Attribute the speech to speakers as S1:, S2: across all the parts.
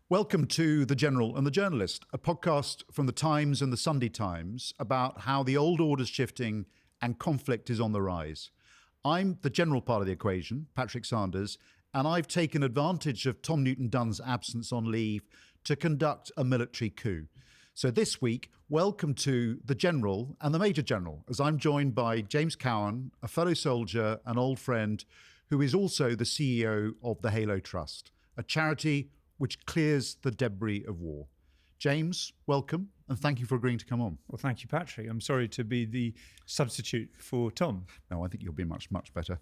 S1: Welcome to The General and the Journalist, a podcast from the Times and the Sunday Times about how the old order's shifting and conflict is on the rise. I'm the general part of the equation, Patrick Sanders, and I've taken advantage of Tom Newton-Dunn's absence on leave to conduct a military coup. So this week, welcome to The General and the Major General, as I'm joined by James Cowan, a fellow soldier, an old friend, who is also the CEO of the Halo Trust, a charity which clears the debris of war. James, welcome, and thank you for agreeing to come on.
S2: Well, thank you, Patrick. I'm sorry to be the substitute for Tom.
S1: No, I think you'll be much better.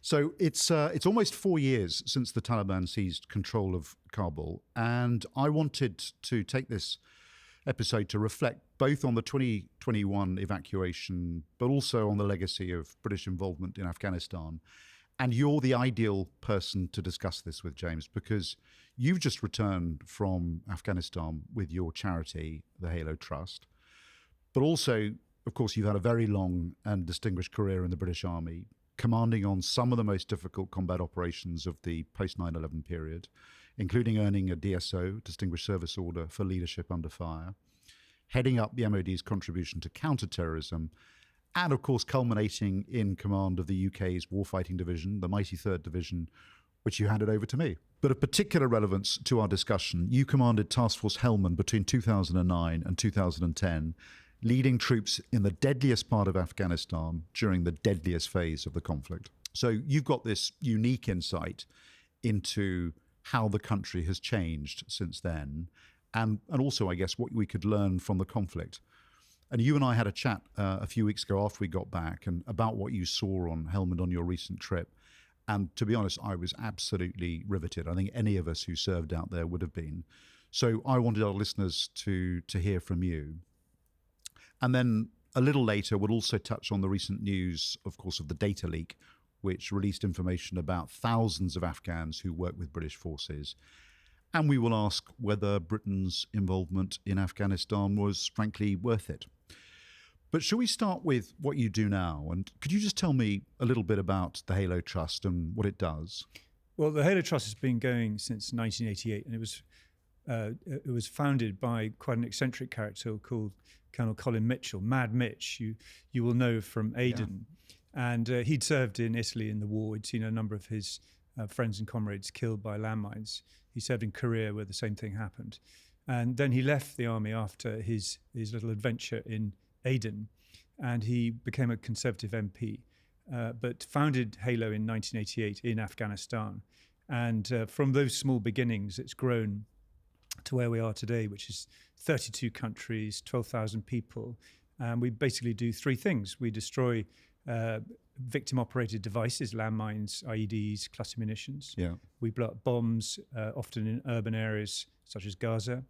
S1: So it's almost 4 years since the Taliban seized control of Kabul, and I wanted to take this episode to reflect both on the 2021 evacuation, but also on the legacy of British involvement in Afghanistan. And you're the ideal person to discuss this with, James, because you've just returned from Afghanistan with your charity, the Halo Trust. But also, of course, you've had a very long and distinguished career in the British Army, commanding on some of the most difficult combat operations of the post-9/11 period, including earning a DSO, Distinguished Service Order, for leadership under fire, heading up the MOD's contribution to counter-terrorism, and of course culminating in command of the UK's warfighting division, the mighty 3rd Division, which you handed over to me. But of particular relevance to our discussion, you commanded Task Force Helmand between 2009 and 2010, leading troops in the deadliest part of Afghanistan during the deadliest phase of the conflict. So you've got this unique insight into how the country has changed since then, and also, I guess, what we could learn from the conflict. And you and I had a chat a few weeks ago after we got back and about what you saw on Helmand on your recent trip. And to be honest, I was absolutely riveted. I think any of us who served out there would have been. So I wanted our listeners to hear from you. And then a little later, we'll also touch on the recent news, of course, of the data leak, which released information about thousands of Afghans who work with British forces. And we will ask whether Britain's involvement in Afghanistan was frankly worth it. But shall we start with what you do now? And could you just tell me a little bit about the Halo Trust and what it does?
S2: Well, the Halo Trust has been going since 1988, and it was founded by quite an eccentric character called Colonel Colin Mitchell, Mad Mitch, you will know from Aden. Yeah. And he'd served in Italy in the war. He'd seen a number of his friends and comrades killed by landmines. He served in Korea where the same thing happened. And then he left the army after his little adventure in Aden, and he became a Conservative MP, but founded Halo in 1988 in Afghanistan. And from those small beginnings, it's grown to where we are today, which is 32 countries, 12,000 people. And we basically do three things. We destroy victim-operated devices, landmines, IEDs, cluster munitions.
S1: Yeah.
S2: We blow up bombs, often in urban areas such as Gaza.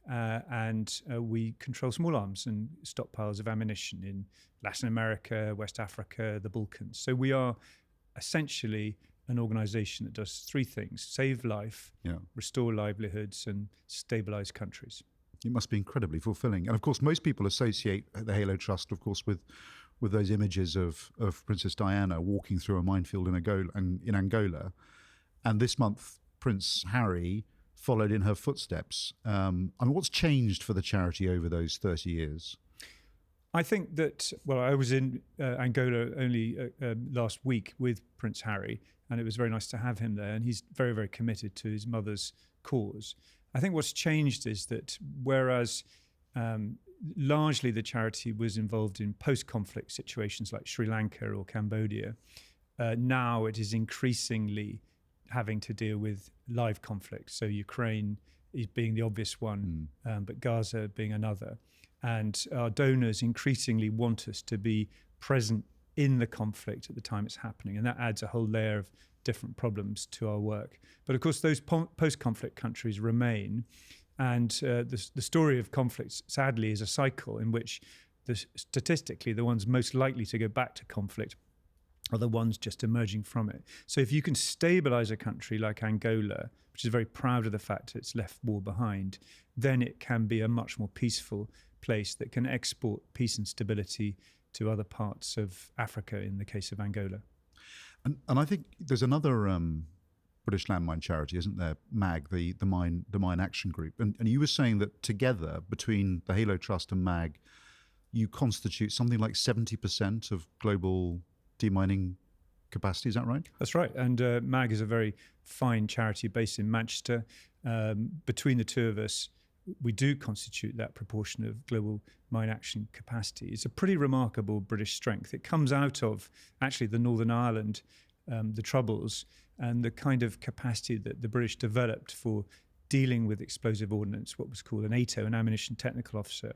S2: And we control small arms and stockpiles of ammunition in Latin America, West Africa, the Balkans. So we are essentially an organization that does three things: save life, restore livelihoods, and stabilize countries.
S1: It must be incredibly fulfilling. And of course, most people associate the Halo Trust, of course, with those images of Princess Diana walking through a minefield in Angola. And this month, Prince Harry followed in her footsteps. What's changed for the charity over those 30 years?
S2: I think that, I was in Angola only last week with Prince Harry, and it was very nice to have him there, and he's very, very committed to his mother's cause. I think what's changed is that whereas largely the charity was involved in post-conflict situations like Sri Lanka or Cambodia, now it is increasingly having to deal with live conflict. So Ukraine is being the obvious one, but Gaza being another. And our donors increasingly want us to be present in the conflict at the time it's happening. And that adds a whole layer of different problems to our work. But of course, those post-conflict countries remain. And the story of conflicts, sadly, is a cycle in which statistically the ones most likely to go back to conflict are the ones just emerging from it. So if you can stabilize a country like Angola, which is very proud of the fact it's left war behind, then it can be a much more peaceful place that can export peace and stability to other parts of Africa in the case of Angola.
S1: And I think there's another British Landmine Charity, isn't there? MAG, the mine action group, and you were saying that together between the Halo Trust and MAG, you constitute something like 70% of global demining capacity. Is that right?
S2: That's right. And MAG is a very fine charity based in Manchester. Between the two of us, we do constitute that proportion of global mine action capacity. It's a pretty remarkable British strength. It comes out of actually the Northern Ireland, the Troubles, and the kind of capacity that the British developed for dealing with explosive ordnance, what was called an ATO, an ammunition technical officer.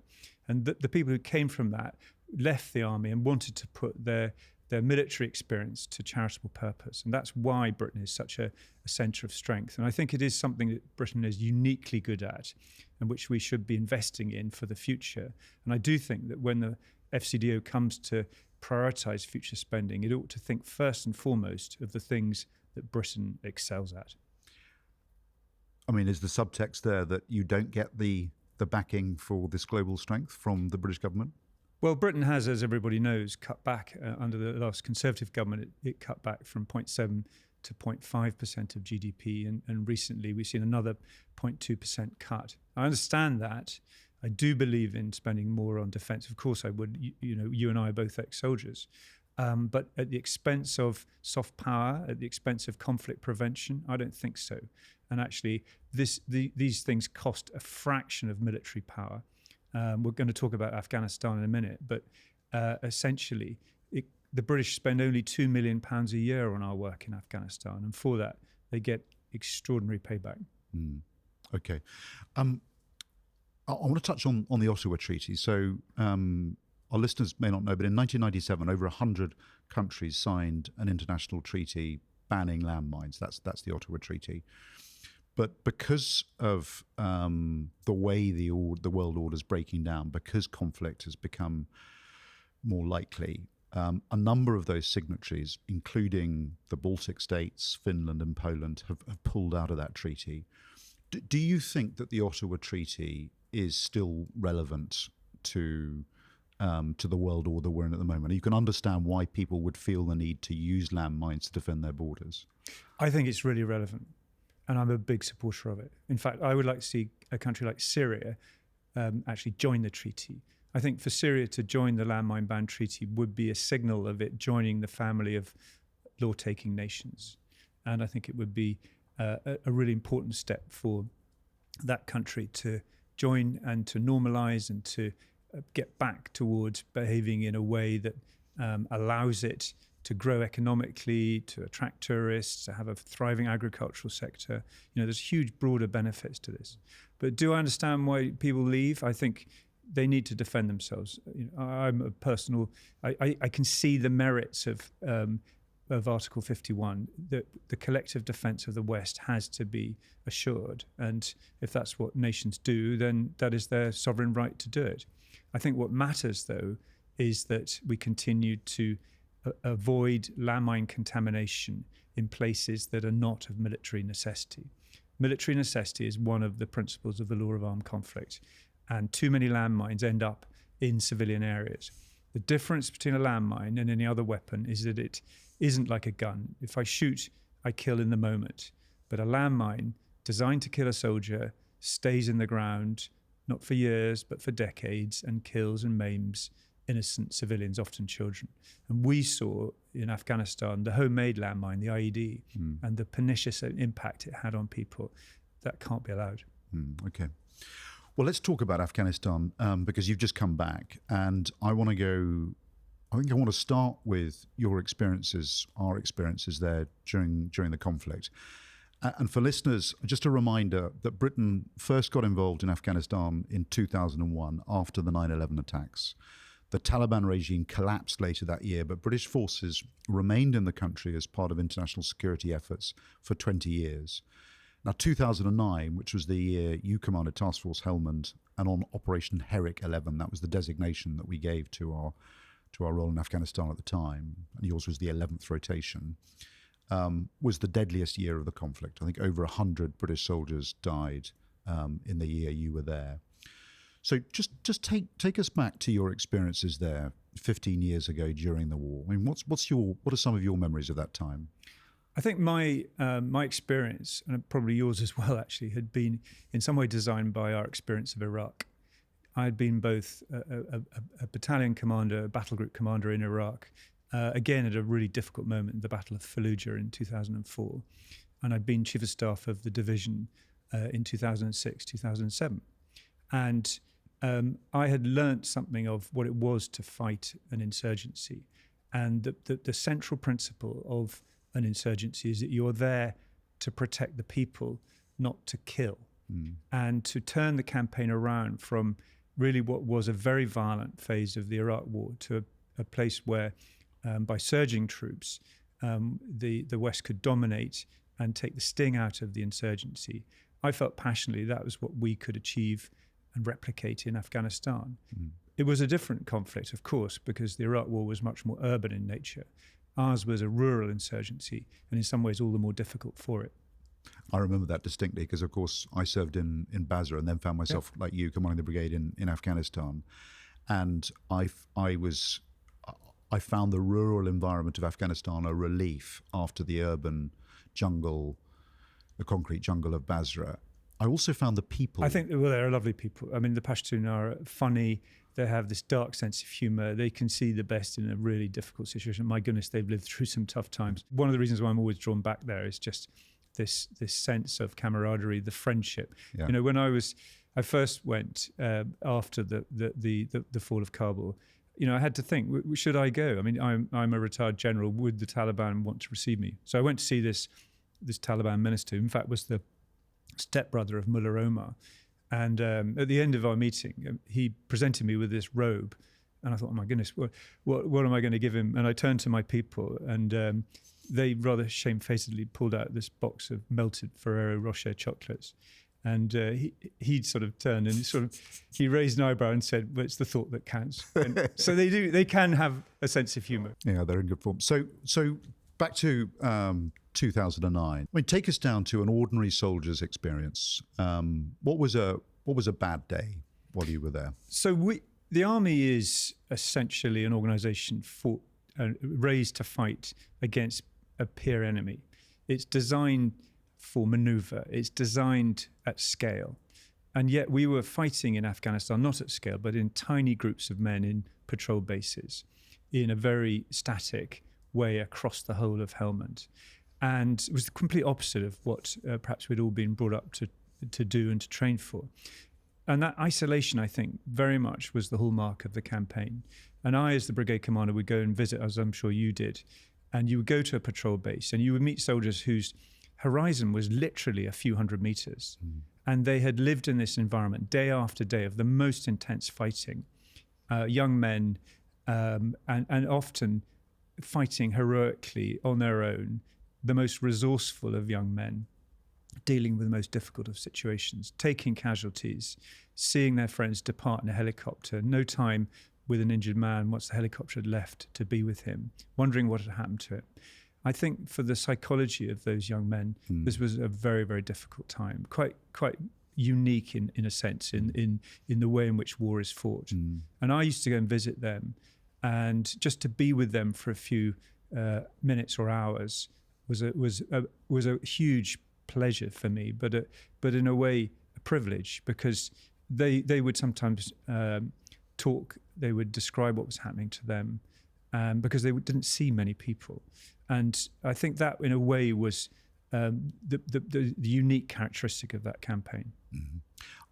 S2: And the people who came from that left the army and wanted to put their military experience to charitable purpose. And that's why Britain is such a centre of strength. And I think it is something that Britain is uniquely good at and which we should be investing in for the future. And I do think that when the FCDO comes to prioritise future spending, it ought to think first and foremost of the things that Britain excels at.
S1: I mean, is the subtext there that you don't get the backing for this global strength from the British government?
S2: Well, Britain has, as everybody knows, cut back under the last Conservative government. It cut back from 0.7 to 0.5% of GDP, and recently we've seen another 0.2% cut. I understand that. I do believe in spending more on defence. Of course, I would. You and I are both ex-soldiers, but at the expense of soft power, at the expense of conflict prevention, I don't think so. And actually, these things cost a fraction of military power. We're going to talk about Afghanistan in a minute, but essentially, the British spend only £2 million a year on our work in Afghanistan, and for that, they get extraordinary payback.
S1: Okay. I want to touch on the Ottawa Treaty. So our listeners may not know, but in 1997, over 100 countries signed an international treaty banning landmines. That's the Ottawa Treaty. But because of the way the world order is breaking down, because conflict has become more likely, a number of those signatories, including the Baltic states, Finland and Poland, have pulled out of that treaty. Do you think that the Ottawa Treaty is still relevant to the world order we're in at the moment? You can understand why people would feel the need to use landmines to defend their borders.
S2: I think it's really relevant, and I'm a big supporter of it. In fact, I would like to see a country like Syria actually join the treaty. I think for Syria to join the landmine ban treaty would be a signal of it joining the family of law-taking nations. And I think it would be a really important step for that country to join and to normalise and to get back towards behaving in a way that allows it to grow economically, to attract tourists, to have a thriving agricultural sector. There's huge broader benefits to this. But do I understand why people leave? I think they need to defend themselves. I'm a personal. I can see the merits of Article 51. The collective defence of the West has to be assured, and if that's what nations do, then that is their sovereign right to do it. I think what matters, though, is that we continue to avoid landmine contamination in places that are not of military necessity. Military necessity is one of the principles of the law of armed conflict, and too many landmines end up in civilian areas. The difference between a landmine and any other weapon is that it isn't like a gun. If I shoot, I kill in the moment. But a landmine designed to kill a soldier stays in the ground, not for years, but for decades, and kills and maims innocent civilians, often children. And we saw in Afghanistan the homemade landmine, the IED, and the pernicious impact it had on people. That can't be allowed.
S1: Okay. Well, let's talk about Afghanistan because you've just come back, and I want to start with your experiences, our experiences there during the conflict. And for listeners, just a reminder that Britain first got involved in Afghanistan in 2001 after the 9/11 attacks. The Taliban regime collapsed later that year, but British forces remained in the country as part of international security efforts for 20 years. Now, 2009, which was the year you commanded Task Force Helmand, and on Operation Herrick 11, that was the designation that we gave to our role in Afghanistan at the time, and yours was the 11th rotation, was the deadliest year of the conflict. I think over 100 British soldiers died in the year you were there. So just take us back to your experiences there 15 years ago during the war. I mean, what are some of your memories of that time?
S2: I think my experience, and probably yours as well, actually, had been in some way designed by our experience of Iraq. I had been both a battalion commander, a battle group commander in Iraq, again at a really difficult moment, the Battle of Fallujah in 2004, and I'd been chief of staff of the division in 2006, 2007, and I had learnt something of what it was to fight an insurgency, and the central principle of an insurgency is that you're there to protect the people, not to kill. And to turn the campaign around from really what was a very violent phase of the Iraq war to a place where, by surging troops, the West could dominate and take the sting out of the insurgency. I felt passionately that was what we could achieve and replicate in Afghanistan. It was a different conflict, of course, because the Iraq war was much more urban in nature. Ours was a rural insurgency, and in some ways all the more difficult for it.
S1: I remember that distinctly because, of course, I served in Basra and then found myself, like you, commanding the brigade in Afghanistan. And I found the rural environment of Afghanistan a relief after the urban jungle, the concrete jungle of Basra. I also found the people.
S2: I think, well, they're lovely people. I mean, the Pashtun are funny. They have this dark sense of humour. They can see the best in a really difficult situation. My goodness, they've lived through some tough times. One of the reasons why I'm always drawn back there is just this sense of camaraderie, the friendship.
S1: Yeah.
S2: You know, when I first went after the fall of Kabul, you know, I had to think, should I go? I mean, I'm a retired general. Would the Taliban want to receive me? So I went to see this Taliban minister, who in fact was the stepbrother of Mullah Omar. And at the end of our meeting, he presented me with this robe. And I thought, oh my goodness, what am I going to give him? And I turned to my people, and they rather shamefacedly pulled out this box of melted Ferrero Rocher chocolates. And he sort of turned and he raised an eyebrow and said, well, it's the thought that counts. And so they can have a sense of humour.
S1: Yeah, they're in good form. So back to 2009. I mean, take us down to an ordinary soldier's experience. What was a bad day while you were there?
S2: So the army is essentially an organisation raised to fight against a peer enemy. It's designed for manoeuvre. It's designed at scale. And yet we were fighting in Afghanistan, not at scale, but in tiny groups of men in patrol bases in a very static way across the whole of Helmand. And it was the complete opposite of what perhaps we'd all been brought up to do and to train for. And that isolation, I think, very much was the hallmark of the campaign. And I, as the brigade commander, would go and visit, as I'm sure you did, and you would go to a patrol base and you would meet soldiers whose horizon was literally a few hundred meters. And they had lived in this environment day after day of the most intense fighting. Young men, and often fighting heroically on their own, the most resourceful of young men, dealing with the most difficult of situations, taking casualties, seeing their friends depart in a helicopter, no time with an injured man once the helicopter had left to be with him, wondering what had happened to it. I think for the psychology of those young men, this was a very, very difficult time, quite unique in a sense in the way in which war is fought. And I used to go and visit them, and just to be with them for a few minutes or hours was a huge pleasure for me, but in a way a privilege, because they would sometimes talk. They would describe what was happening to them, because they didn't see many people, and I think that in a way was the unique characteristic of that campaign.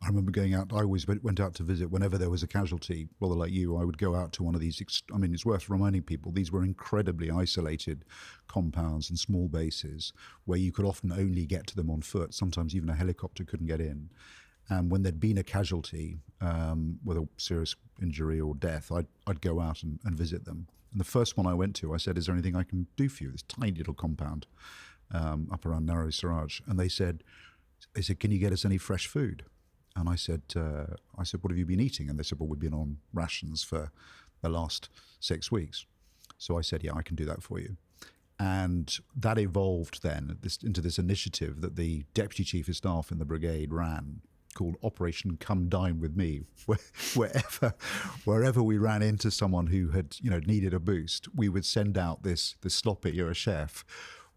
S1: I remember going out. I always went out to visit whenever there was a casualty. Rather like you, I would go out to one of these. I mean, it's worth reminding people these were incredibly isolated compounds and small bases where you could often only get to them on foot. Sometimes even a helicopter couldn't get in. And when there'd been a casualty with a serious injury or death, I'd go out and visit them. And the first one I went to, I said, "Is there anything I can do for you?" This tiny little compound up around Narrow Siraj, and they said, "Can you get us any fresh food?" And I said, "What have you been eating?" And they said, "Well, we've been on rations for the last 6 weeks." So I said, "Yeah, I can do that for you." And that evolved then into this initiative that the Deputy Chief of Staff in the brigade ran, called Operation Come Dine With Me. Wherever we ran into someone who had needed a boost, we would send out this sloppy, you're a chef,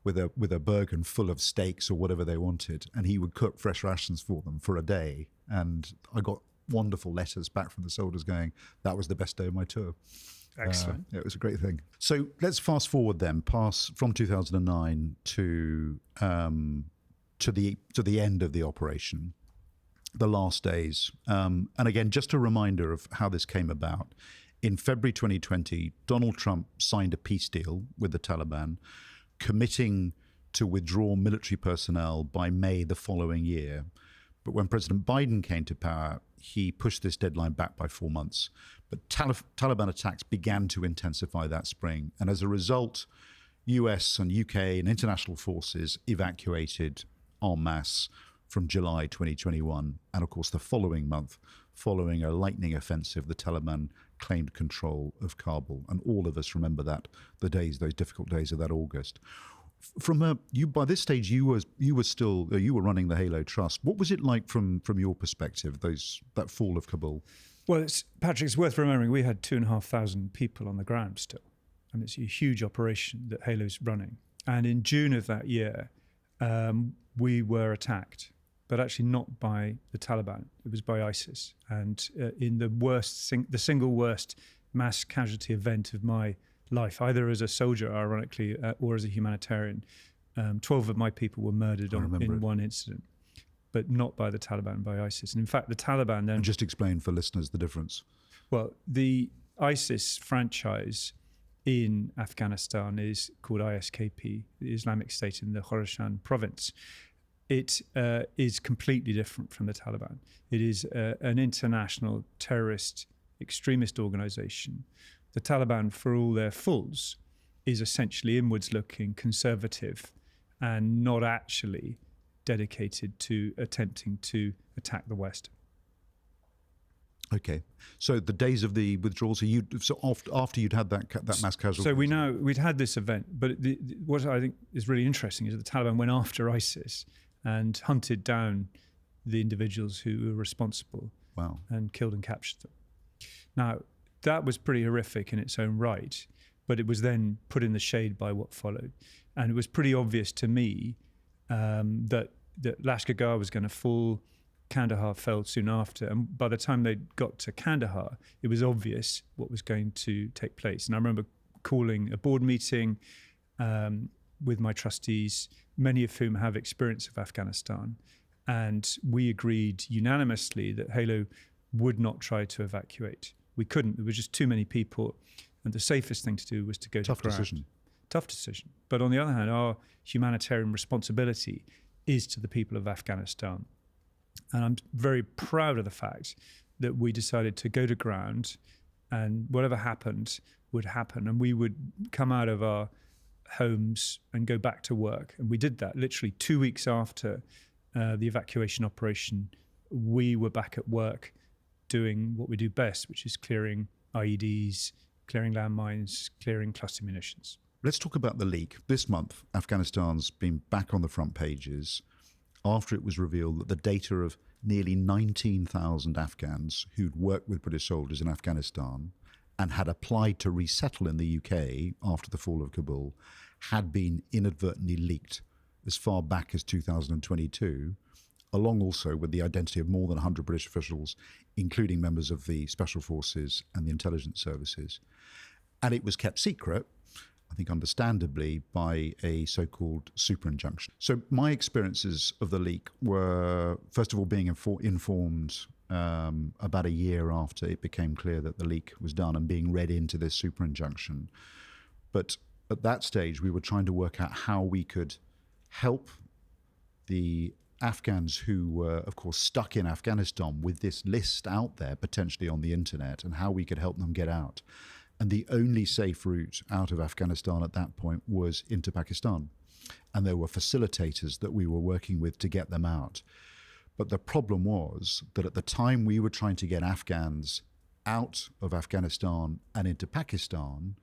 S1: with a burgan full of steaks or whatever they wanted, and he would cook fresh rations for them for a day. And I got wonderful letters back from the soldiers going, that was the best day of my tour.
S2: Excellent.
S1: It was a great thing. So let's fast forward then, pass from 2009 to the end of the operation, the last days. And again, just a reminder of how this came about. In February 2020, Donald Trump signed a peace deal with the Taliban, committing to withdraw military personnel by May the following year. But when President Biden came to power, he pushed this deadline back by 4 months. But Taliban attacks began to intensify that spring. And as a result, US and UK and international forces evacuated en masse from July 2021. And of course, the following month, following a lightning offensive, the Taliban claimed control of Kabul. And all of us remember that, those difficult days of that August. By this stage, you were running the Halo Trust. What was it like from your perspective, that fall of Kabul?
S2: Well, Patrick, it's worth remembering we had 2,500 people on the ground still. And it's a huge operation that Halo's running. And in June of that year, we were attacked, but actually not by the Taliban. It was by ISIS. And in the single worst mass casualty event of my life, either as a soldier, ironically, or as a humanitarian, 12 of my people were murdered in one incident, but not by the Taliban, by ISIS. And in fact, the Taliban then...
S1: And just explain for listeners the difference.
S2: Well, the ISIS franchise in Afghanistan is called ISKP, the Islamic State in the Khorasan province. It is completely different from the Taliban. It is an international terrorist extremist organization. The Taliban, for all their faults, is essentially inwards-looking, conservative, and not actually dedicated to attempting to attack the West.
S1: Okay, so the days of the withdrawal. After you'd had that mass casualty.
S2: So we'd had this event, but what I think is really interesting is that the Taliban went after ISIS and hunted down the individuals who were responsible.
S1: Wow. And
S2: killed and captured them. Now, that was pretty horrific in its own right, but it was then put in the shade by what followed. And it was pretty obvious to me that Lashkar was going to fall. Kandahar fell soon after. And by the time they got to Kandahar, it was obvious what was going to take place. And I remember calling a board meeting with my trustees, many of whom have experience of Afghanistan. And we agreed unanimously that Halo would not try to evacuate. We couldn't. There were just too many people. And the safest thing to do was to go to ground. Tough decision. But on the other hand, our humanitarian responsibility is to the people of Afghanistan. And I'm very proud of the fact that we decided to go to ground, and whatever happened would happen. And we would come out of our homes and go back to work. And we did that literally 2 weeks after the evacuation operation. We were back at work doing what we do best, which is clearing IEDs, clearing landmines, clearing cluster munitions.
S1: Let's talk about the leak. This month, Afghanistan's been back on the front pages after it was revealed that the data of nearly 19,000 Afghans who'd worked with British soldiers in Afghanistan and had applied to resettle in the UK after the fall of Kabul had been inadvertently leaked as far back as 2022, along also with the identity of more than 100 British officials, including members of the Special Forces and the intelligence services. And it was kept secret, I think understandably, by a so-called super injunction. So my experiences of the leak were, first of all, being informed about a year after it became clear that the leak was done and being read into this super injunction. But at that stage, we were trying to work out how we could help the Afghans who were, of course, stuck in Afghanistan with this list out there, potentially on the internet, and how we could help them get out. And the only safe route out of Afghanistan at that point was into Pakistan. And there were facilitators that we were working with to get them out. But the problem was that at the time we were trying to get Afghans out of Afghanistan and into Pakistan,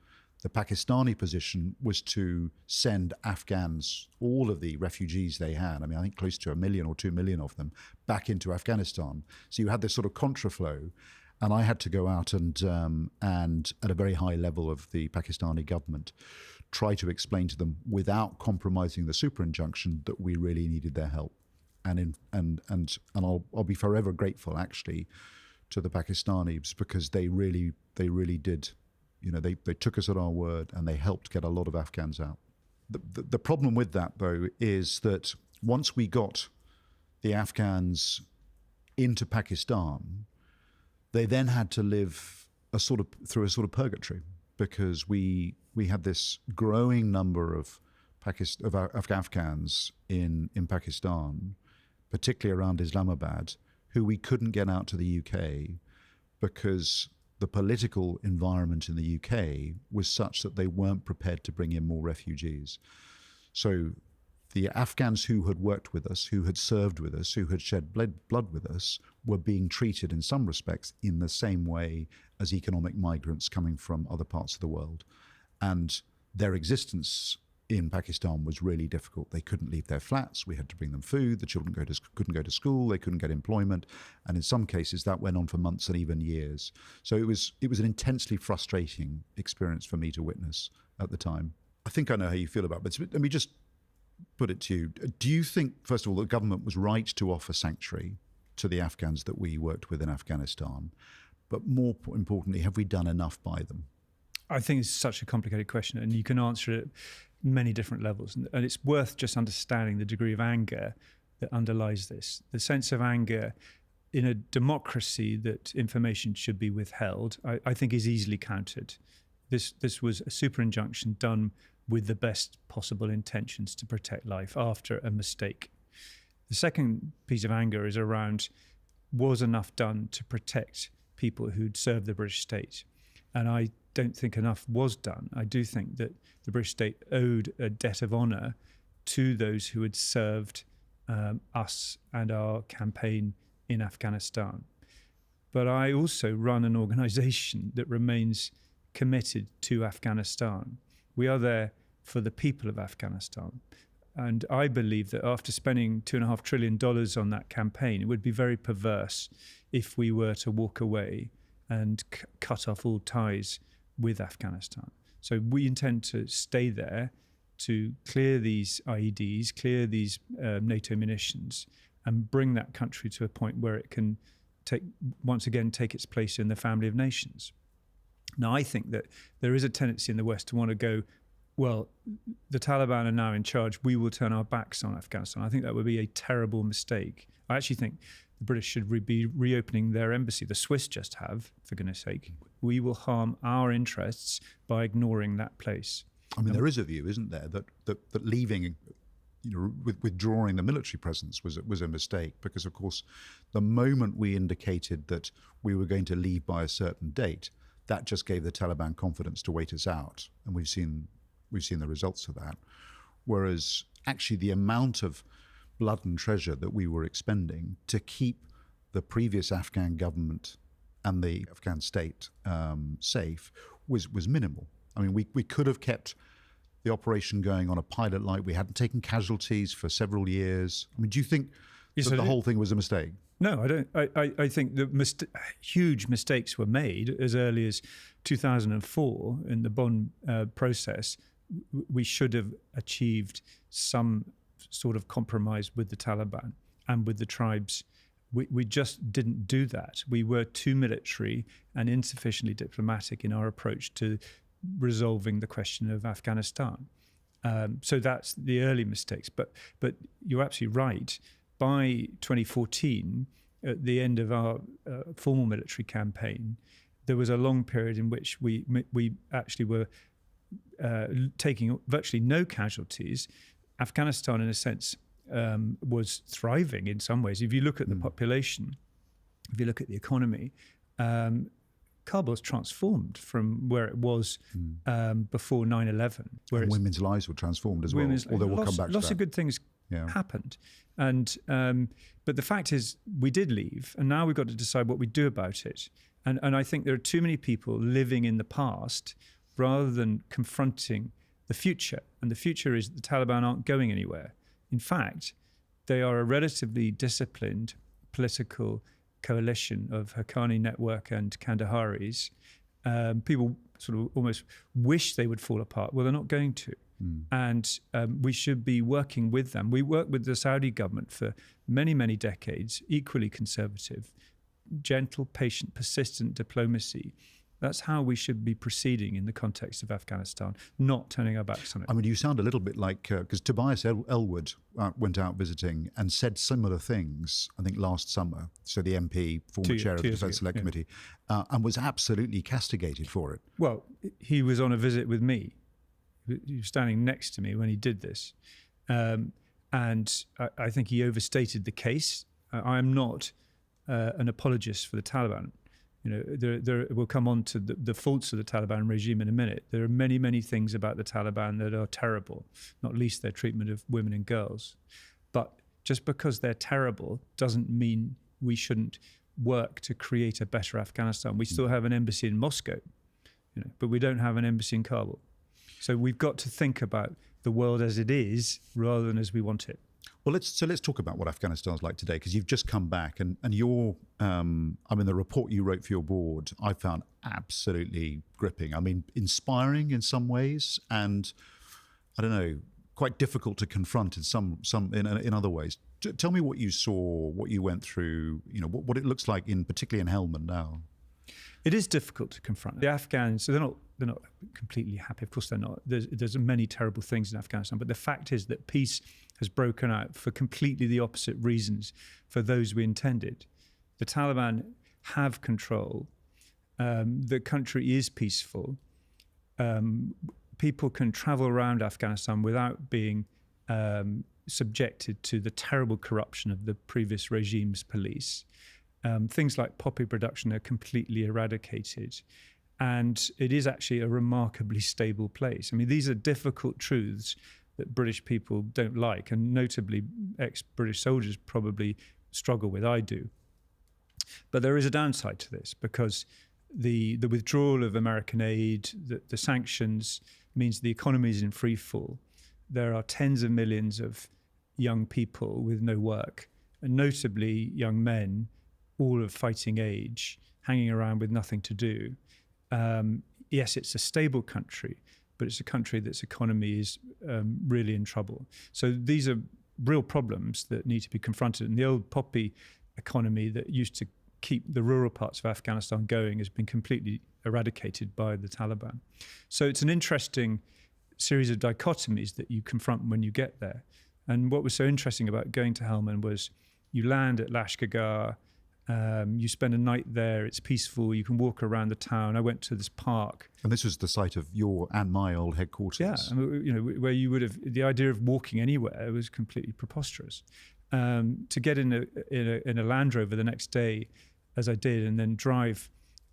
S1: the Pakistani position was to send Afghans, all of the refugees they had, I think close to 1 million or 2 million of them, back into Afghanistan. So you had this sort of contraflow. And I had to go out and at a very high level of the Pakistani government, try to explain to them without compromising the super injunction that we really needed their help. And I'll be forever grateful actually to the Pakistanis, because they really did, they took us at our word and they helped get a lot of Afghans out. The problem with that, though, is that once we got the Afghans into Pakistan, they then had to live through a sort of purgatory, because we had this growing number of Afghans in Pakistan, particularly around Islamabad, who we couldn't get out to the UK because the political environment in the UK was such that they weren't prepared to bring in more refugees. So the Afghans who had worked with us, who had served with us, who had shed blood with us, were being treated in some respects in the same way as economic migrants coming from other parts of the world. And their existence in Pakistan was really difficult. They couldn't leave their flats. We had to bring them food. The children couldn't go to school. They couldn't get employment. And in some cases, that went on for months and even years. So it was an intensely frustrating experience for me to witness at the time. I think I know how you feel about it, but let me just put it to you. Do you think, first of all, the government was right to offer sanctuary to the Afghans that we worked with in Afghanistan? But more importantly, have we done enough by them?
S2: I think it's such a complicated question, and you can answer it many different levels. And it's worth just understanding the degree of anger that underlies this. The sense of anger in a democracy that information should be withheld, I think is easily countered. This was a super injunction done with the best possible intentions to protect life after a mistake. The second piece of anger is around, was enough done to protect people who'd served the British state? And I don't think enough was done. I do think that the British state owed a debt of honour to those who had served us and our campaign in Afghanistan. But I also run an organisation that remains committed to Afghanistan. We are there for the people of Afghanistan. And I believe that after spending $2.5 trillion on that campaign, it would be very perverse if we were to walk away and cut off all ties with Afghanistan. So we intend to stay there to clear these IEDs, clear these NATO munitions, and bring that country to a point where it can once again take its place in the family of nations. Now, I think that there is a tendency in the West to want to go, well, the Taliban are now in charge, we will turn our backs on Afghanistan. I think that would be a terrible mistake. I actually think the British should be reopening their embassy. The Swiss just have, for goodness sake. We will harm our interests by ignoring that place.
S1: I mean, there is a view, isn't there, that leaving, withdrawing the military presence was a mistake, because, of course, the moment we indicated that we were going to leave by a certain date, that just gave the Taliban confidence to wait us out, and we've seen the results of that. Whereas actually the amount of blood and treasure that we were expending to keep the previous Afghan government and the Afghan state safe was minimal. I mean, we could have kept the operation going on a pilot light. We hadn't taken casualties for several years. I mean, do you think that the whole thing was a mistake?
S2: No, I don't. I think that huge mistakes were made as early as 2004 in the Bonn process. We should have achieved some sort of compromise with the Taliban and with the tribes. We just didn't do that. We were too military and insufficiently diplomatic in our approach to resolving the question of Afghanistan. So that's the early mistakes. But you're absolutely right. By 2014, at the end of our formal military campaign, there was a long period in which we actually were taking virtually no casualties. Afghanistan, in a sense, was thriving in some ways. If you look at the population, if you look at the economy, Kabul's transformed from where it was before 9/11.
S1: And women's lives were transformed as well, although we'll come back to that.
S2: Lots of good things happened. And but the fact is, we did leave, and now we've got to decide what we do about it. And I think there are too many people living in the past rather than confronting the future. And the future is the Taliban aren't going anywhere. In fact, they are a relatively disciplined political coalition of Haqqani network and Kandaharis, People sort of almost wish they would fall apart. Well, they're not going to. And we should be working with them. We worked with the Saudi government for many, many decades, equally conservative, gentle, patient, persistent diplomacy. That's how we should be proceeding in the context of Afghanistan, not turning our backs on it.
S1: I mean, you sound a little bit like, because Tobias Elwood went out visiting and said similar things, I think, last summer. So the MP, former chair of the Defence Select Committee, and was absolutely castigated for it.
S2: Well, he was on a visit with me. He was standing next to me when he did this. And I think he overstated the case. I am not an apologist for the Taliban. We'll come on to the faults of the Taliban regime in a minute. There are many, many things about the Taliban that are terrible, not least their treatment of women and girls. But just because they're terrible doesn't mean we shouldn't work to create a better Afghanistan. We still have an embassy in Moscow, but we don't have an embassy in Kabul. So we've got to think about the world as it is rather than as we want it.
S1: Well, let's talk about what Afghanistan's like today, because you've just come back, and your the report you wrote for your board, I found absolutely gripping. I mean, inspiring in some ways, and I don't know, quite difficult to confront in other ways. Tell me what you saw, what you went through, what it looks like particularly in Helmand now.
S2: It is difficult to confront the Afghans. So they're not completely happy. Of course, they're not. There's many terrible things in Afghanistan, but the fact is that peace has broken out for completely the opposite reasons for those we intended. The Taliban have control. The country is peaceful. People can travel around Afghanistan without being subjected to the terrible corruption of the previous regime's police. Things like poppy production are completely eradicated. And it is actually a remarkably stable place. I mean, these are difficult truths that British people don't like, and notably ex-British soldiers probably struggle with. I do. But there is a downside to this, because the withdrawal of American aid, the sanctions, means the economy is in free fall. There are tens of millions of young people with no work, and notably young men, all of fighting age, hanging around with nothing to do. Yes, it's a stable country, but it's a country that's economy is really in trouble. So these are real problems that need to be confronted. And the old poppy economy that used to keep the rural parts of Afghanistan going has been completely eradicated by the Taliban. So it's an interesting series of dichotomies that you confront when you get there. And what was so interesting about going to Helmand was you land at Lashkargah, you spend a night there, it's peaceful, you can walk around the town. I went to this park.
S1: And this was the site of your and my old headquarters.
S2: Yeah, I mean, where you would have, the idea of walking anywhere was completely preposterous. To get in a Land Rover the next day, as I did, and then drive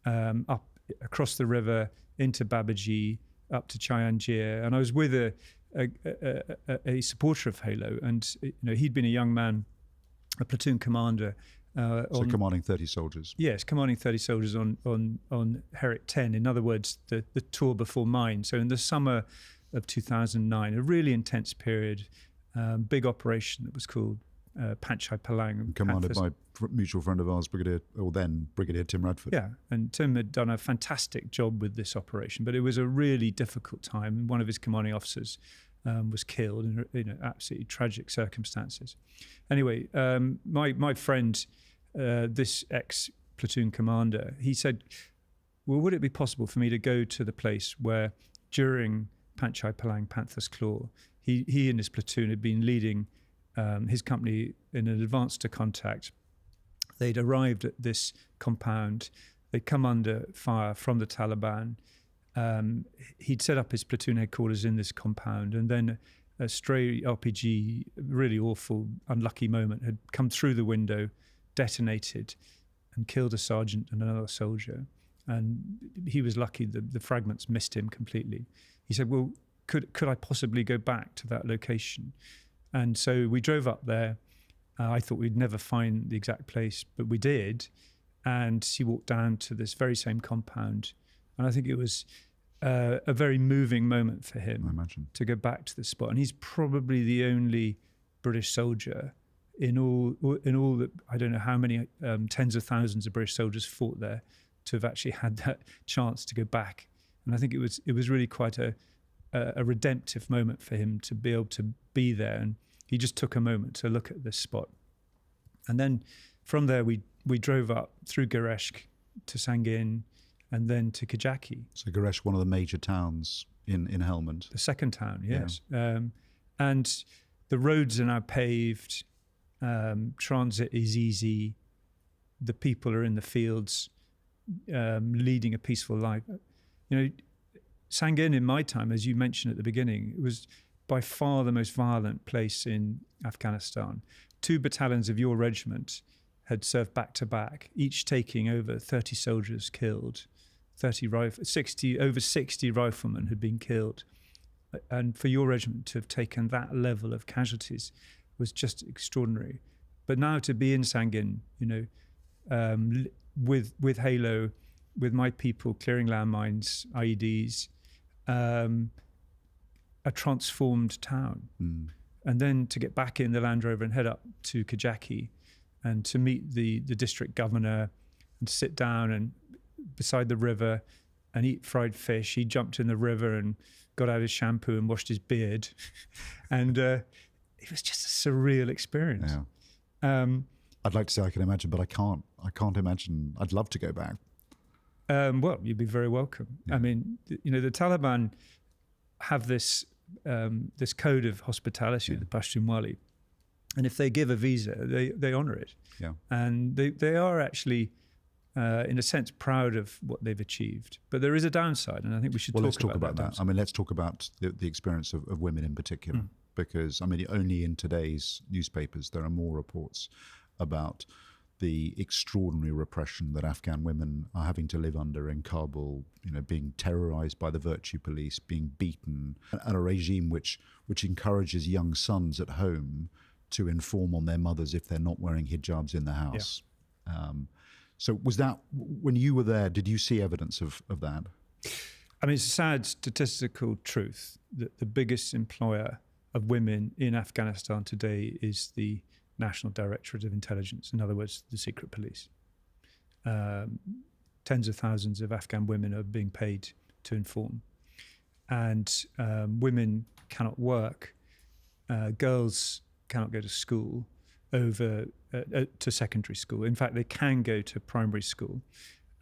S2: up across the river into Babaji, up to Chayangir. And I was with a supporter of Halo, and he'd been a young man, a platoon commander.
S1: So commanding 30 soldiers.
S2: Yes, commanding 30 soldiers on Herrick 10. In other words, the tour before mine. So in the summer of 2009, a really intense period, big operation that was called Panchchai Palang.
S1: Commanded by mutual friend of ours, Brigadier Tim Radford.
S2: Yeah, and Tim had done a fantastic job with this operation, but it was a really difficult time. One of his commanding officers was killed in absolutely tragic circumstances. Anyway, my friend, this ex-platoon commander, he said, well, would it be possible for me to go to the place where during Panchchai Palang, Panther's Claw, he and his platoon had been leading his company in an advance to contact. They'd arrived at this compound. They'd come under fire from the Taliban. He'd set up his platoon headquarters in this compound, and then a stray RPG, really awful, unlucky moment, had come through the window, detonated, and killed a sergeant and another soldier. And he was lucky the fragments missed him completely. He said, well, could I possibly go back to that location? And so we drove up there. I thought we'd never find the exact place, but we did. And he walked down to this very same compound. And I think it was a very moving moment for him,
S1: I imagine,
S2: to go back to the spot. And he's probably the only British soldier in all that, I don't know how many tens of thousands of British soldiers fought there, to have actually had that chance to go back. And I think it was really quite a redemptive moment for him to be able to be there. And he just took a moment to look at this spot. And then from there, we drove up through Gereshk to Sangin and then to Kajaki.
S1: So Gereshk, one of the major towns in Helmand.
S2: The second town, yes. Yeah. And the roads are now paved. Transit is easy. The people are in the fields, leading a peaceful life. You know, Sangin in my time, as you mentioned at the beginning, it was by far the most violent place in Afghanistan. 2 battalions of your regiment had served back to back, each taking over 30 soldiers killed, over 60 riflemen had been killed. And for your regiment to have taken that level of casualties was just extraordinary. But now to be in Sangin, you know, with Halo, with my people clearing landmines, IEDs, a transformed town. And then to get back in the Land Rover and head up to Kajaki and to meet the district governor and sit down and beside the river and eat fried fish. He jumped in the river and got out his shampoo and washed his beard. And it was just a surreal experience.
S1: Yeah. I'd like to say I can imagine, but I can't. I can't imagine. I'd love to go back.
S2: Well, you'd be very welcome. Yeah. I mean, you know, the Taliban have this this code of hospitality, the Pashtunwali, and if they give a visa, they honour it.
S1: Yeah.
S2: And they are actually, in a sense, proud of what they've achieved. But there is a downside, and I think we should talk about that.
S1: I mean, let's talk about the experience of women in particular, because I mean, only in today's newspapers there are more reports about the extraordinary repression that Afghan women are having to live under in Kabul, you know, being terrorized by the virtue police, being beaten, and a regime which encourages young sons at home to inform on their mothers if they're not wearing hijabs in the house. Yeah. So was that, when you were there, did you see evidence of that?
S2: I mean, it's a sad statistical truth that the biggest employer of women in Afghanistan today is the National Directorate of Intelligence, in other words, the secret police. Tens of thousands of Afghan women are being paid to inform. And women cannot work, girls cannot go to school to secondary school. In fact, they can go to primary school.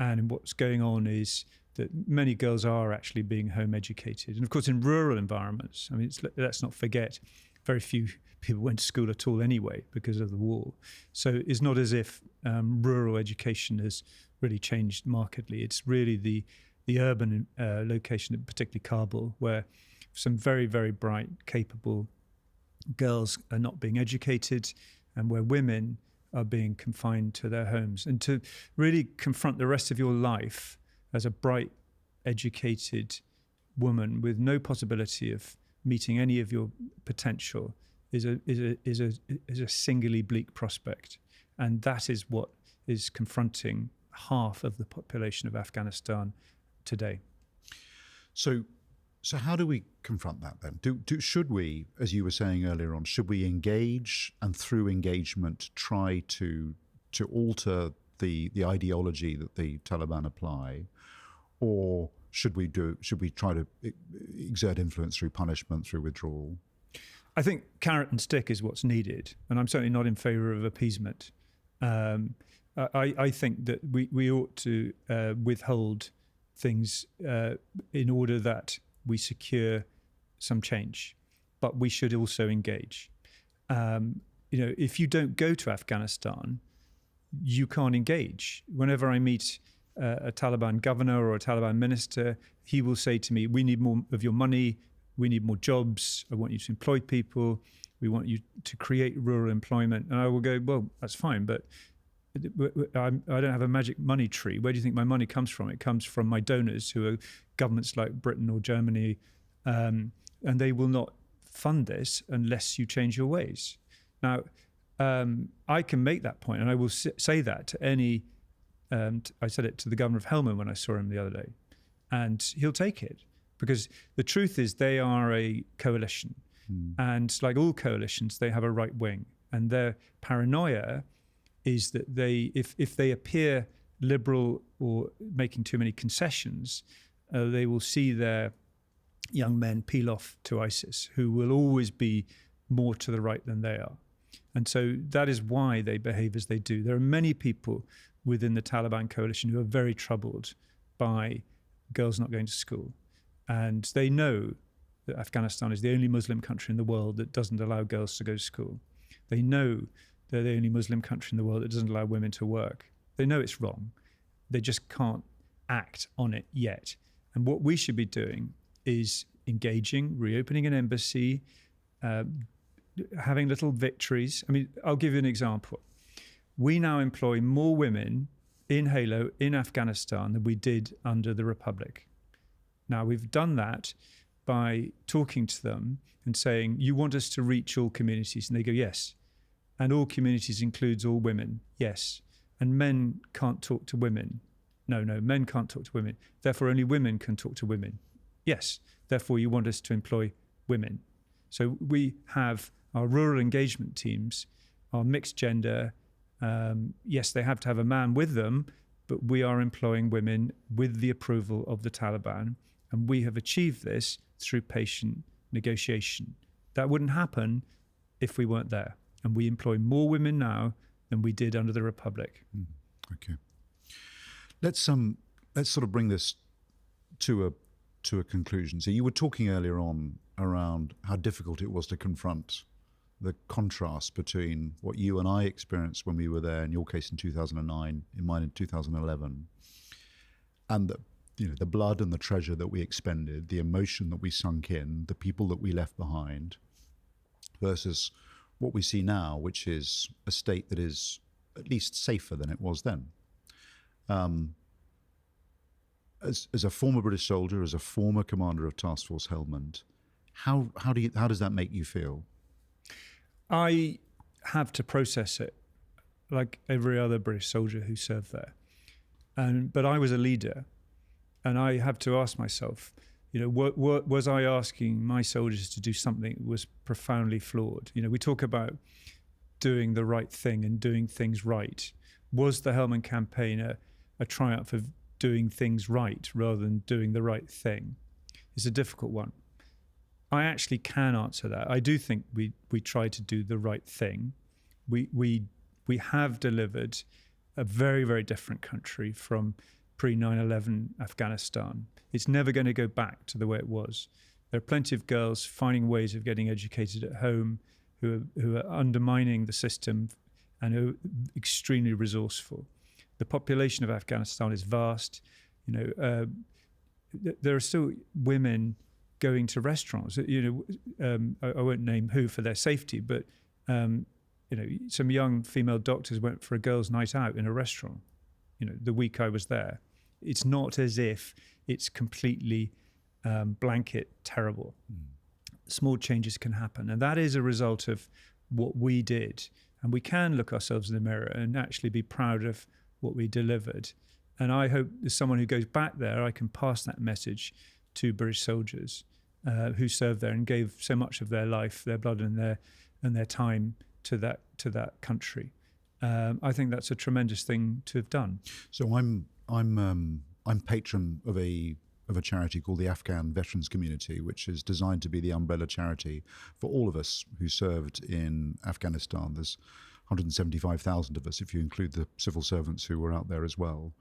S2: And what's going on is that many girls are actually being home educated. And of course, in rural environments, I mean, let's not forget, very few people went to school at all anyway because of the war. So it's not as if rural education has really changed markedly. It's really the urban location, particularly Kabul, where some very, very bright, capable girls are not being educated, and where women are being confined to their homes. And to really confront the rest of your life as a bright, educated woman with no possibility of meeting any of your potential is a singularly bleak prospect. And that is what is confronting half of the population of Afghanistan today.
S1: So how do we confront that then? Should we, as you were saying earlier on, should we engage and through engagement try to alter the ideology that the Taliban apply, or should we try to exert influence through punishment, through withdrawal?
S2: I think carrot and stick is what's needed, and I'm certainly not in favour of appeasement. I think that we ought to withhold things in order that we secure some change, but we should also engage. If you don't go to Afghanistan, you can't engage. Whenever I meet a Taliban governor or a Taliban minister, he will say to me, "We need more of your money. We need more jobs. I want you to employ people. We want you to create rural employment." And I will go, "Well, that's fine, but I don't have a magic money tree. Where do you think my money comes from? It comes from my donors, who are governments like Britain or Germany, and they will not fund this unless you change your ways." Now, I can make that point, and I will say that to any. I said it to the governor of Helmand when I saw him the other day, and he'll take it, because the truth is they are a coalition, and like all coalitions, they have a right wing, and their paranoia is that if they appear liberal or making too many concessions, they will see their young men peel off to ISIS, who will always be more to the right than they are. And so that is why they behave as they do. There are many people within the Taliban coalition who are very troubled by girls not going to school. And they know that Afghanistan is the only Muslim country in the world that doesn't allow girls to go to school. They know they're the only Muslim country in the world that doesn't allow women to work. They know it's wrong. They just can't act on it yet. And what we should be doing is engaging, reopening an embassy, having little victories. I mean, I'll give you an example. We now employ more women in Halo in Afghanistan than we did under the Republic. Now, we've done that by talking to them and saying, you want us to reach all communities? And they go, yes. And all communities includes all women? Yes. And men can't talk to women? No, men can't talk to women. Therefore, only women can talk to women? Yes. Therefore, you want us to employ women? So we have our rural engagement teams, our mixed gender. Yes, they have to have a man with them, but we are employing women with the approval of the Taliban. And we have achieved this through patient negotiation. That wouldn't happen if we weren't there. And we employ more women now than we did under the Republic.
S1: Okay. Let's sort of bring this to a conclusion. So you were talking earlier on around how difficult it was to confront the contrast between what you and I experienced when we were there, in your case in 2009, in mine in 2011, and the blood and the treasure that we expended, the emotion that we sunk in, the people that we left behind, versus what we see now, which is a state that is at least safer than it was then. As a former British soldier, as a former commander of Task Force Helmand, how does that make you feel?
S2: I have to process it like every other British soldier who served there. But I was a leader, and I have to ask myself, was I asking my soldiers to do something that was profoundly flawed? We talk about doing the right thing and doing things right. Was the Helmand campaign a triumph of doing things right rather than doing the right thing? It's a difficult one. I actually can answer that. I do think we try to do the right thing. We have delivered a very, very different country from pre-9/11 Afghanistan. It's never going to go back to the way it was. There are plenty of girls finding ways of getting educated at home who are undermining the system and who are extremely resourceful. The population of Afghanistan is vast. There are still women going to restaurants. I won't name who for their safety, but some young female doctors went for a girls' night out in a restaurant. The week I was there. It's not as if it's completely blanket terrible. Small changes can happen, and that is a result of what we did. And we can look ourselves in the mirror and actually be proud of what we delivered. And I hope as someone who goes back there, I can pass that message to British soldiers who served there and gave so much of their life, their blood, and their time to that country. I think that's a tremendous thing to have done.
S1: So I'm patron of a charity called the Afghan Veterans Community, which is designed to be the umbrella charity for all of us who served in Afghanistan. There's 175,000 of us, if you include the civil servants who were out there as well.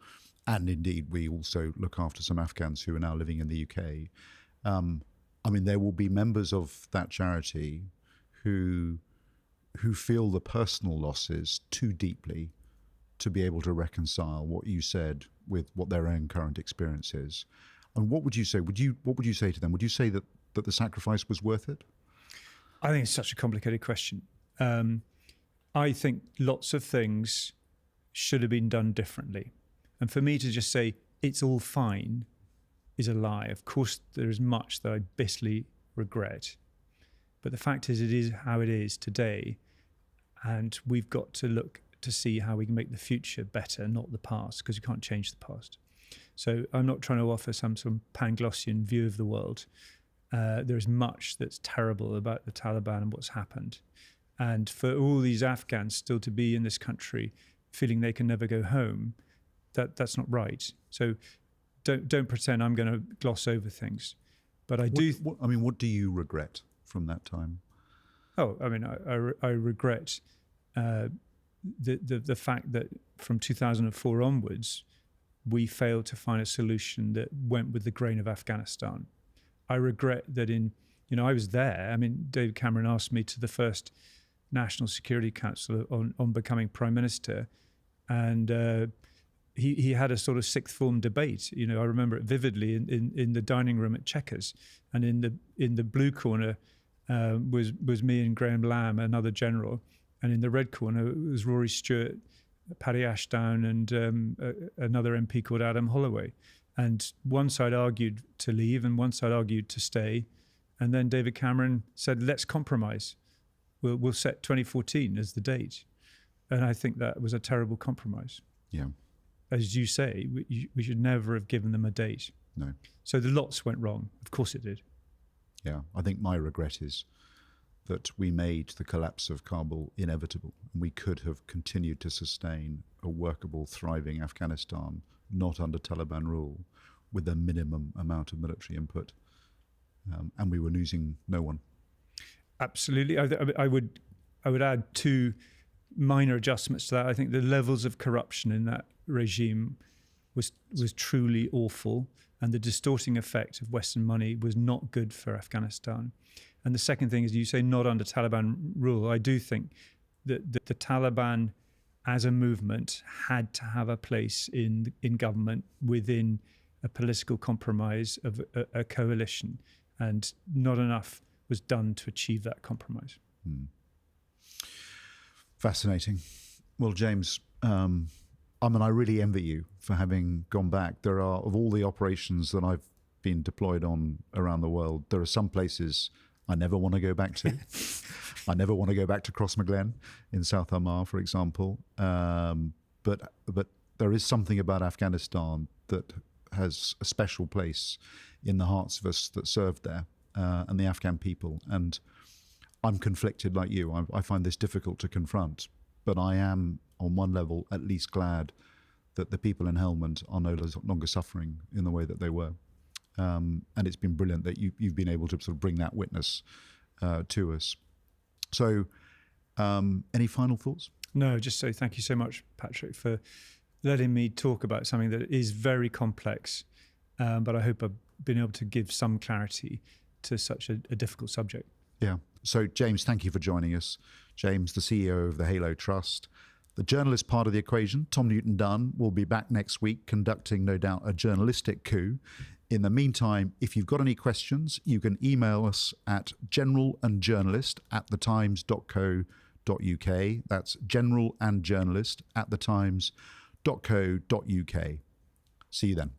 S1: And indeed, we also look after some Afghans who are now living in the UK. There will be members of that charity who feel the personal losses too deeply to be able to reconcile what you said with what their own current experience is. And what would you say? What would you say to them? Would you say that the sacrifice was worth it?
S2: I think it's such a complicated question. I think lots of things should have been done differently. And for me to just say it's all fine is a lie. Of course, there is much that I bitterly regret. But the fact is, it is how it is today. And we've got to look to see how we can make the future better, not the past, because you can't change the past. So I'm not trying to offer some Panglossian view of the world. There is much that's terrible about the Taliban and what's happened. And for all these Afghans still to be in this country feeling they can never go home, that's not right. So don't pretend I'm going to gloss over things. But I do.
S1: What do you regret from that time?
S2: Oh, I mean, I regret the fact that from 2004 onwards, we failed to find a solution that went with the grain of Afghanistan. I regret that I was there. I mean, David Cameron asked me to the first National Security Council on becoming Prime Minister, and he had a sort of sixth form debate. I remember it vividly in the dining room at Chequers, and in the blue corner was me and Graham Lamb, another general, and in the red corner was Rory Stewart, Paddy Ashdown, and another MP called Adam Holloway. And one side argued to leave and one side argued to stay. And then David Cameron said, let's compromise. We'll set 2014 as the date. And I think that was a terrible compromise.
S1: Yeah.
S2: As you say, we should never have given them a date.
S1: No.
S2: So the lots went wrong. Of course it did.
S1: Yeah. I think my regret is that we made the collapse of Kabul inevitable. And we could have continued to sustain a workable, thriving Afghanistan, not under Taliban rule, with a minimum amount of military input. And we were losing no one.
S2: Absolutely. I would add two minor adjustments to that. I think the levels of corruption in that regime was truly awful, and the distorting effect of Western money was not good for Afghanistan. And the second thing is, you say not under Taliban rule. I do think that the Taliban as a movement had to have a place in government within a political compromise of a coalition, and not enough was done to achieve that compromise.
S1: Fascinating. Well, James, I really envy you for having gone back. There are, of all the operations that I've been deployed on around the world, there are some places I never want to go back to. I never want to go back to Crossmaglen in South Armagh, for example. But there is something about Afghanistan that has a special place in the hearts of us that served there, and the Afghan people. And I'm conflicted like you. I find this difficult to confront, but I am, on one level, at least glad that the people in Helmand are no longer suffering in the way that they were. And it's been brilliant that you've been able to sort of bring that witness to us. So, any final thoughts?
S2: No, just say thank you so much, Patrick, for letting me talk about something that is very complex, but I hope I've been able to give some clarity to such a difficult subject.
S1: Yeah. So, James, thank you for joining us. James, the CEO of the Halo Trust. The journalist part of the equation, Tom Newton-Dunn, will be back next week conducting, no doubt, a journalistic coup. In the meantime, if you've got any questions, you can email us at generalandjournalist@thetimes.co.uk. That's generalandjournalist@thetimes.co.uk. See you then.